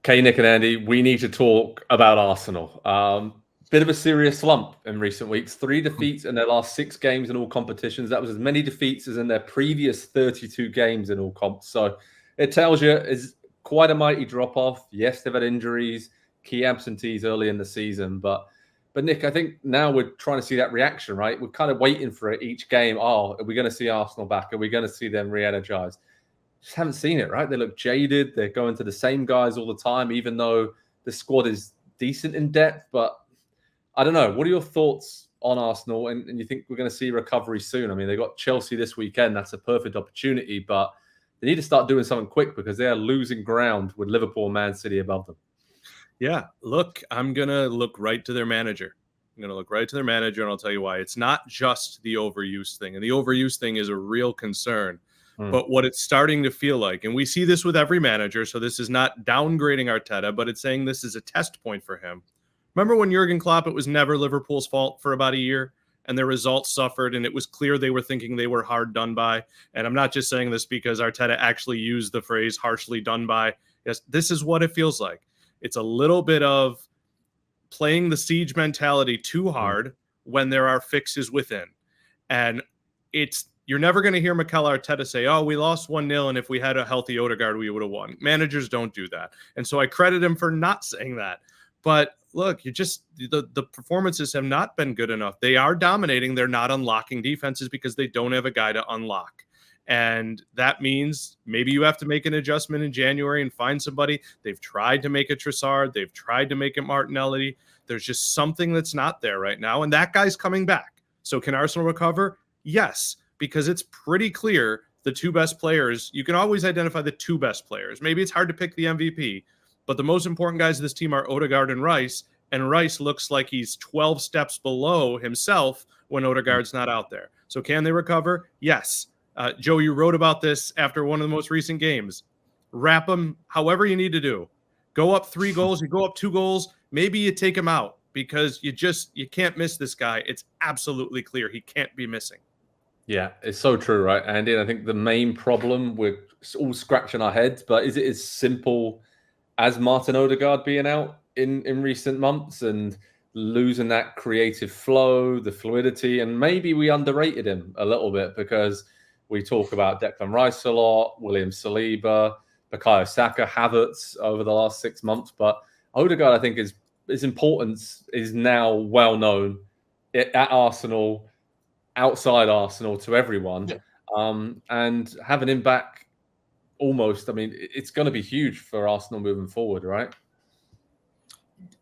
Okay, Nick and Andy, we need to talk about Arsenal. Bit of a serious slump in recent weeks. 3 defeats in their last 6 games in all competitions. That was as many defeats as in their previous 32 games in all comps. So it tells you it's quite a mighty drop-off. Yes, they've had injuries, key absentees early in the season. But Nick, I think now we're trying to see that reaction, right? We're kind of waiting for it each game. Oh, are we going to see Arsenal back? Are we going to see them re-energized? Just haven't seen it, right? They look jaded. They're going to the same guys all the time, even though the squad is decent in depth. But I don't know. What are your thoughts on Arsenal? And you think we're going to see recovery soon? I mean, they got Chelsea this weekend. That's a perfect opportunity, but they need to start doing something quick because they are losing ground with Liverpool and Man City above them. Yeah, look, I'm going to look right to their manager. I'm going to look right to their manager, and I'll tell you why. It's not just the overuse thing, and the overuse thing is a real concern. But what it's starting to feel like, and we see this with every manager, so this is not downgrading Arteta, but it's saying this is a test point for him. Remember when Jurgen Klopp, it was never Liverpool's fault for about a year, and their results suffered, and it was clear they were thinking they were hard done by. And I'm not just saying this because Arteta actually used the phrase harshly done by. Yes, this is what it feels like. It's a little bit of playing the siege mentality too hard when there are fixes within. And you're never going to hear Mikel Arteta say, oh, we lost 1-0, and if we had a healthy Odegaard, we would have won. Managers don't do that. And so I credit him for not saying that. But look, the performances have not been good enough. They are dominating. They're not unlocking defenses because they don't have a guy to unlock. And that means maybe you have to make an adjustment in January and find somebody. They've tried to make it Trossard. They've tried to make it Martinelli. There's just something that's not there right now. And that guy's coming back. So can Arsenal recover? Yes, because it's pretty clear the 2 best players, you can always identify the 2 best players. Maybe it's hard to pick the MVP, but the most important guys of this team are Odegaard and Rice looks like he's 12 steps below himself when Odegaard's not out there. So can they recover? Yes. Joe, you wrote about this after one of the most recent games. Wrap them however you need to do. Go up 3 goals, you go up 2 goals, maybe you take him out because you can't miss this guy. It's absolutely clear he can't be missing. Yeah, it's so true, right, Andy? And I think the main problem, we're all scratching our heads, but is it as simple as Martin Odegaard being out in recent months and losing that creative flow, the fluidity? And maybe we underrated him a little bit because we talk about Declan Rice a lot, William Saliba, Bukayo Saka, Havertz over the last 6 months. But Odegaard, I think, his importance is now well known at Arsenal, outside Arsenal, to everyone. Yeah. And having him back almost, I mean, it's going to be huge for Arsenal moving forward, right?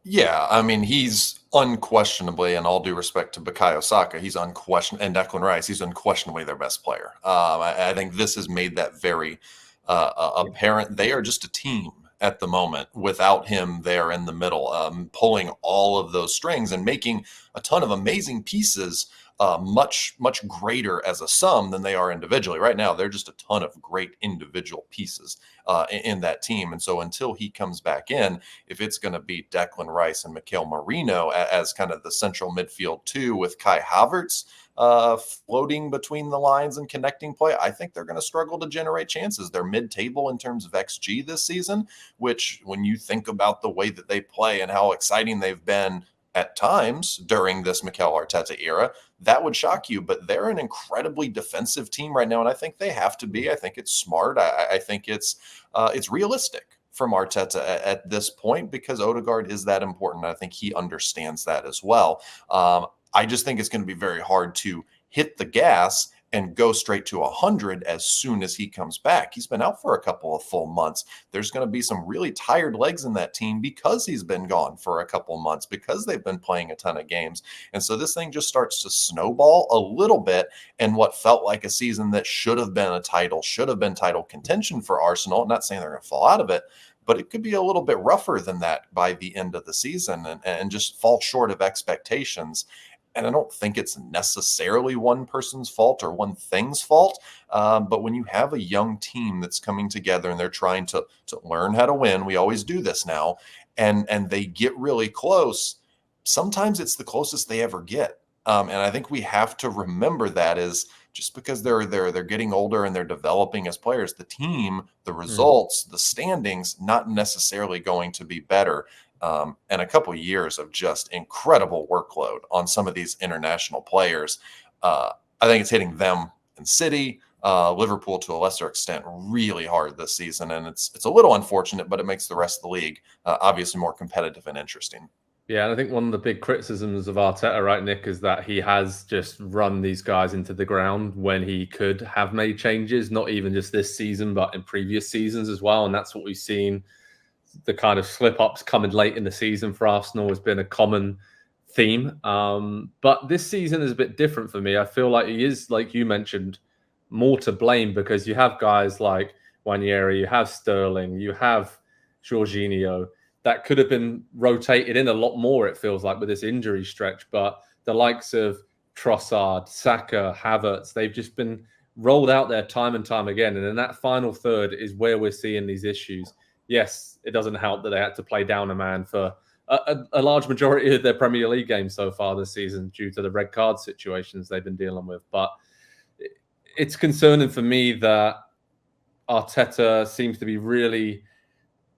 Yeah, I mean, he's unquestionably, and all due respect to Bukayo Saka, he's unquestionably, and Declan Rice, he's unquestionably their best player. I think this has made that very apparent. They are just a team at the moment without him there in the middle, pulling all of those strings and making a ton of amazing pieces much greater as a sum than they are individually. Right now, they're just a ton of great individual pieces in that team. And so until he comes back in, if it's going to be Declan Rice and Mikel Merino as kind of the central midfield 2 with Kai Havertz floating between the lines and connecting play, I think they're going to struggle to generate chances. They're mid-table in terms of XG this season, which when you think about the way that they play and how exciting they've been at times during this Mikel Arteta era, that would shock you. But they're an incredibly defensive team right now, and I think they have to be. I think it's smart. I think it's realistic from Arteta at this point because Odegaard is that important. I think he understands that as well. I just think it's going to be very hard to hit the gas and go straight to 100 as soon as he comes back. He's been out for a couple of full months. There's going to be some really tired legs in that team because he's been gone for a couple of months, because they've been playing a ton of games. And so this thing just starts to snowball a little bit. And what felt like a season that should have been title contention for Arsenal. I'm not saying they're going to fall out of it, but it could be a little bit rougher than that by the end of the season and just fall short of expectations. And I don't think it's necessarily one person's fault or one thing's fault. But when you have a young team that's coming together and they're trying to learn how to win, we always do this now, and they get really close, sometimes it's the closest they ever get. And I think we have to remember that is just because they're getting older and they're developing as players, the team, the results, the standings, not necessarily going to be better. And a couple of years of just incredible workload on some of these international players. I think it's hitting them in City, Liverpool to a lesser extent, really hard this season. And it's a little unfortunate, but it makes the rest of the league obviously more competitive and interesting. Yeah, and I think one of the big criticisms of Arteta, right, Nick, is that he has just run these guys into the ground when he could have made changes, not even just this season, but in previous seasons as well. And that's what we've seen. The kind of slip-ups coming late in the season for Arsenal has been a common theme. But this season is a bit different for me. I feel like he is, like you mentioned, more to blame because you have guys like Wanyeri, you have Sterling, you have Jorginho, that could have been rotated in a lot more, it feels like, with this injury stretch. But the likes of Trossard, Saka, Havertz, they've just been rolled out there time and time again. And in that final third is where we're seeing these issues. Yes, it doesn't help that they had to play down a man for a large majority of their Premier League games so far this season due to the red card situations they've been dealing with. But it's concerning for me that Arteta seems to be really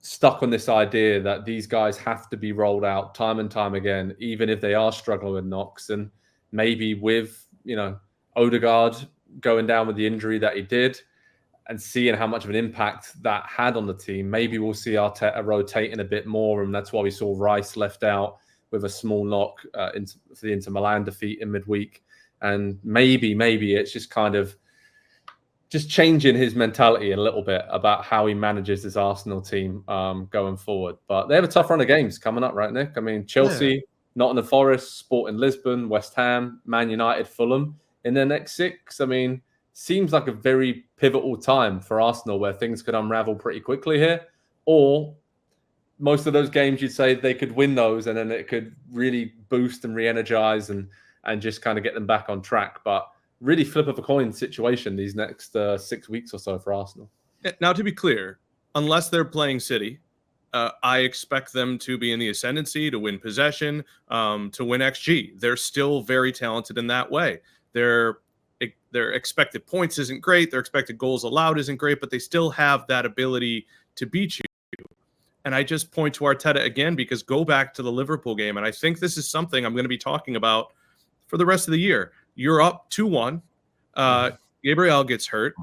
stuck on this idea that these guys have to be rolled out time and time again, even if they are struggling with knocks. And maybe with, Odegaard going down with the injury that he did and seeing how much of an impact that had on the team, maybe we'll see Arteta rotating a bit more. And that's why we saw Rice left out with a small knock for the Inter Milan defeat in midweek. And maybe it's just kind of just changing his mentality a little bit about how he manages this Arsenal team going forward. But they have a tough run of games coming up, right, Nick? I mean, Chelsea, Nottingham Forest, Sporting Lisbon, West Ham, Man United, Fulham in their next 6. I mean, seems like a very pivotal time for Arsenal where things could unravel pretty quickly here. Or most of those games, you'd say they could win those and then it could really boost and re-energize and just kind of get them back on track. But really flip of a coin situation these next 6 weeks or so for Arsenal. Now, to be clear, unless they're playing City, I expect them to be in the ascendancy, to win possession, to win XG. They're still very talented in that way. Their expected points isn't great. Their expected goals allowed isn't great, but they still have that ability to beat you. And I just point to Arteta again because go back to the Liverpool game, and I think this is something I'm going to be talking about for the rest of the year. You're up 2-1. Gabriel gets hurt.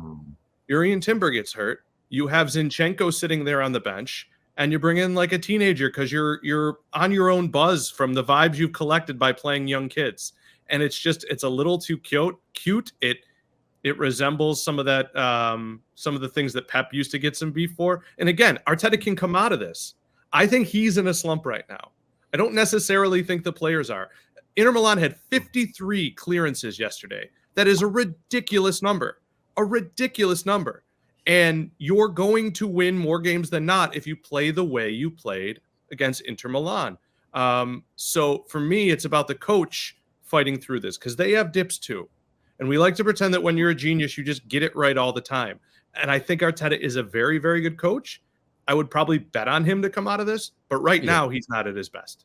Urian Timber gets hurt. You have Zinchenko sitting there on the bench, and you bring in like a teenager because you're on your own buzz from the vibes you've collected by playing young kids. And it's a little too cute. It resembles some of that, some of the things that Pep used to get some beef for. And again, Arteta can come out of this. I think he's in a slump right now. I don't necessarily think the players are. Inter Milan had 53 clearances yesterday. That is a ridiculous number. And you're going to win more games than not if you play the way you played against Inter Milan. So for me, it's about the coach fighting through this because they have dips too. And we like to pretend that when you're a genius, you just get it right all the time. And I think Arteta is a very, very good coach. I would probably bet on him to come out of this, but right now he's not at his best.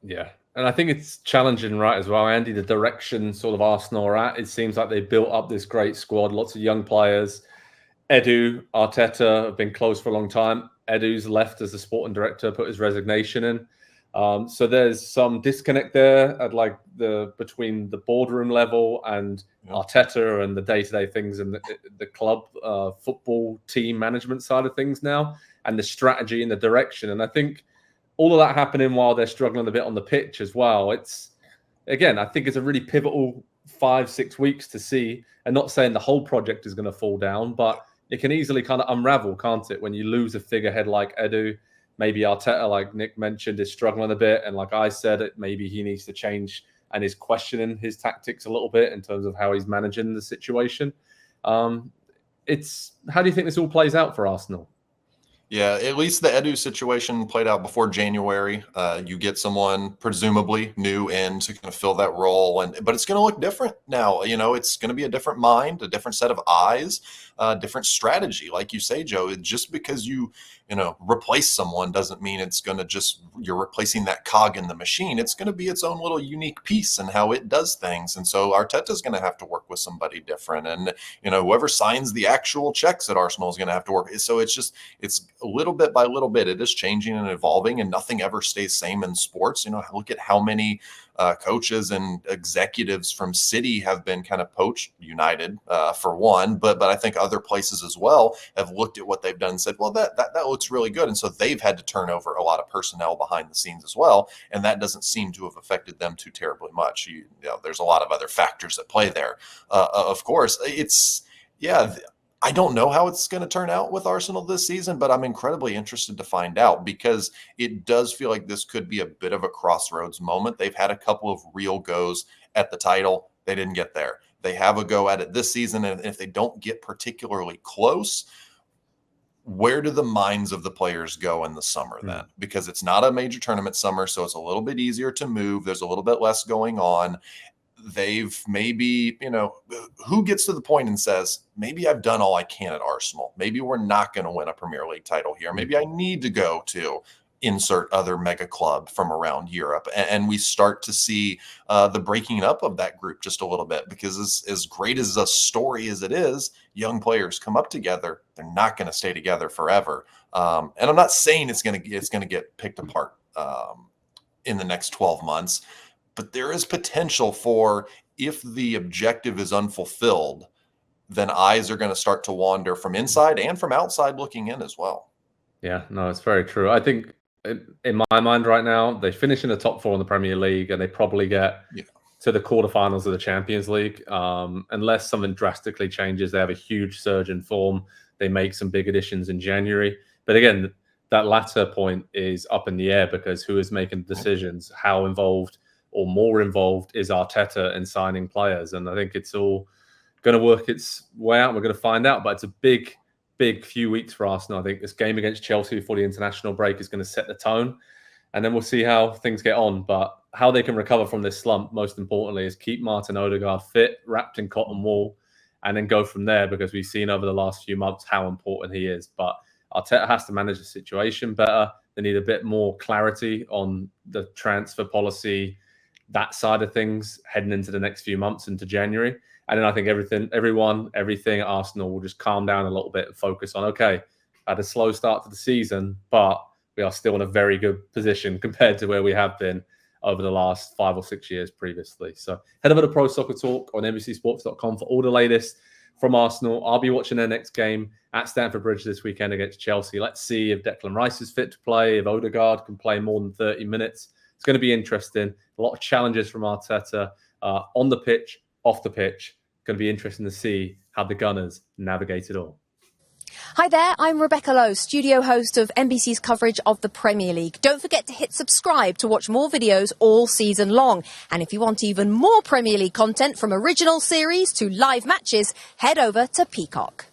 Yeah. And I think it's challenging, right, as well, Andy, the direction sort of Arsenal are at. It seems like they built up this great squad, lots of young players. Edu, Arteta have been close for a long time. Edu's left as the sporting director, put his resignation in. So there's some disconnect there at between the boardroom level and Arteta and the day-to-day things and the club football team management side of things now and the strategy and the direction. And I think all of that happening while they're struggling a bit on the pitch as well. I think it's a really pivotal 5-6 weeks to see, and not saying the whole project is going to fall down, but it can easily kind of unravel, can't it? When you lose a figurehead like Edu, maybe Arteta, like Nick mentioned, is struggling a bit. And like I said, maybe he needs to change and is questioning his tactics a little bit in terms of how he's managing the situation. How do you think this all plays out for Arsenal? Yeah, at least the Edu situation played out before January. You get someone presumably new in to kind of fill that role, but it's going to look different now. It's going to be a different mind, a different set of eyes, different strategy. Like you say, Joe, just because you replace someone doesn't mean it's going to just you're replacing that cog in the machine. It's going to be its own little unique piece in how it does things. And so Arteta's going to have to work with somebody different. And, whoever signs the actual checks at Arsenal is going to have to work. So it's a little bit by little bit. It is changing and evolving, and nothing ever stays same in sports. Look at how many coaches and executives from City have been kind of poached. United, for one, but I think other places as well have looked at what they've done and said, well, that looks really good. And so they've had to turn over a lot of personnel behind the scenes as well. And that doesn't seem to have affected them too terribly much. There's a lot of other factors that play there. Of course, I don't know how it's going to turn out with Arsenal this season, but I'm incredibly interested to find out, because it does feel like this could be a bit of a crossroads moment. They've had a couple of real goes at the title. They didn't get there. They have a go at it this season, and if they don't get particularly close, where do the minds of the players go in the summer then? Because it's not a major tournament summer, so it's a little bit easier to move. There's a little bit less going on. They've maybe, who gets to the point and says, maybe I've done all I can at Arsenal. Maybe we're not going to win a Premier League title here. Maybe I need to go to insert other mega club from around Europe. And we start to see the breaking up of that group just a little bit, because as great as a story as it is, young players come up together. They're not going to stay together forever. And I'm not saying it's going to get picked apart in the next 12 months. But there is potential for, if the objective is unfulfilled, then eyes are going to start to wander from inside and from outside looking in as well. Yeah, no, it's very true. I think in my mind right now, they finish in the top 4 in the Premier League, and they probably get to the quarterfinals of the Champions League. Unless something drastically changes, they have a huge surge in form. They make some big additions in January. But again, that latter point is up in the air, because who is making decisions? How involved or more involved is Arteta in signing players? And I think it's all going to work its way out. We're going to find out, but it's a big few weeks for Arsenal. I think this game against Chelsea before the international break is going to set the tone, and then we'll see how things get on. But how they can recover from this slump, most importantly, is keep Martin Odegaard fit, wrapped in cotton wool, and then go from there, because we've seen over the last few months how important he is. But Arteta has to manage the situation better. They need a bit more clarity on the transfer policy, that side of things, heading into the next few months into January. And then I think everything at Arsenal will just calm down a little bit and focus on, okay, had a slow start to the season, but we are still in a very good position compared to where we have been over the last 5 or 6 years previously. So head over to Pro Soccer Talk on NBCSports.com for all the latest from Arsenal. I'll be watching their next game at Stamford Bridge this weekend against Chelsea. Let's see if Declan Rice is fit to play, if Odegaard can play more than 30 minutes. It's going to be interesting. A lot of challenges from Arteta on the pitch, off the pitch. Going to be interesting to see how the Gunners navigate it all. Hi there, I'm Rebecca Lowe, studio host of NBC's coverage of the Premier League. Don't forget to hit subscribe to watch more videos all season long. And if you want even more Premier League content, from original series to live matches, head over to Peacock.